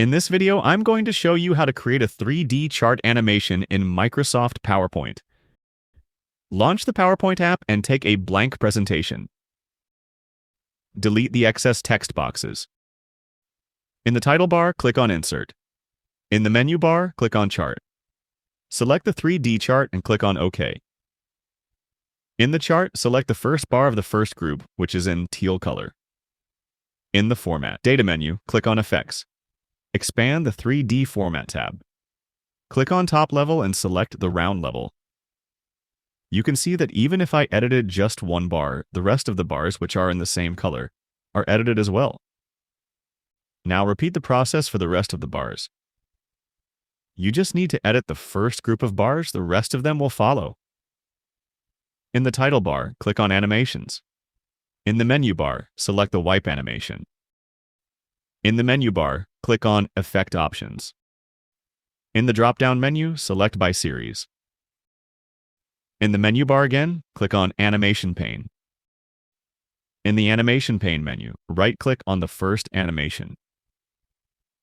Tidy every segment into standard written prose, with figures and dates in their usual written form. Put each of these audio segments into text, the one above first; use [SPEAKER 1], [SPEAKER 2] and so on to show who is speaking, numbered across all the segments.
[SPEAKER 1] In this video, I'm going to show you how to create a 3D chart animation in Microsoft PowerPoint. Launch the PowerPoint app and take a blank presentation. Delete the excess text boxes. In the title bar, click on Insert. In the menu bar, click on Chart. Select the 3D chart and click on OK. In the chart, select the first bar of the first group, which is in teal color. In the Format Data menu, click on Effects. Expand the 3D Format tab. Click on Top Level and select the round level. You can see that even if I edited just one bar, the rest of the bars, which are in the same color, are edited as well. Now repeat the process for the rest of the bars. You just need to edit the first group of bars, the rest of them will follow. In the title bar, click on Animations. In the menu bar, select the wipe animation. In the menu bar, click on Effect Options. In the drop-down menu, select by series. In the menu bar again, click on Animation Pane. In the Animation Pane menu, right-click on the first animation.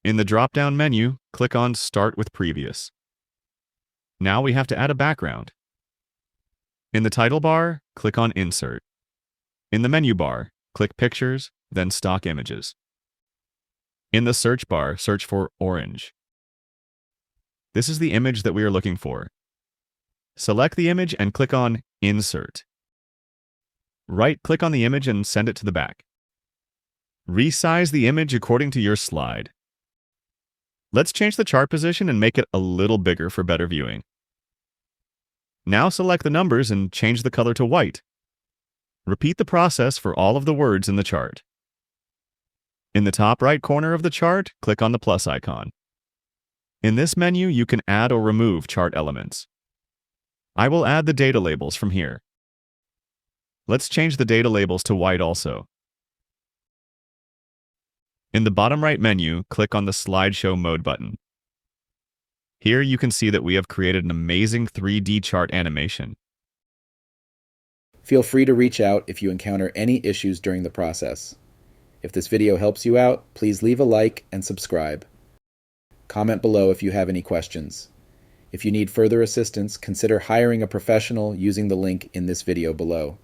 [SPEAKER 1] In the drop-down menu, click on Start with Previous. Now we have to add a background. In the title bar, click on Insert. In the menu bar, click Pictures, then Stock Images. In the search bar, search for orange. This is the image that we are looking for. Select the image and click on Insert. Right-click on the image and send it to the back. Resize the image according to your slide. Let's change the chart position and make it a little bigger for better viewing. Now select the numbers and change the color to white. Repeat the process for all of the words in the chart. In the top right corner of the chart, click on the plus icon. In this menu, you can add or remove chart elements. I will add the data labels from here. Let's change the data labels to white also. In the bottom right menu, click on the Slideshow Mode button. Here you can see that we have created an amazing 3D chart animation.
[SPEAKER 2] Feel free to reach out if you encounter any issues during the process. If this video helps you out, please leave a like and subscribe. Comment below if you have any questions. If you need further assistance, consider hiring a professional using the link in this video below.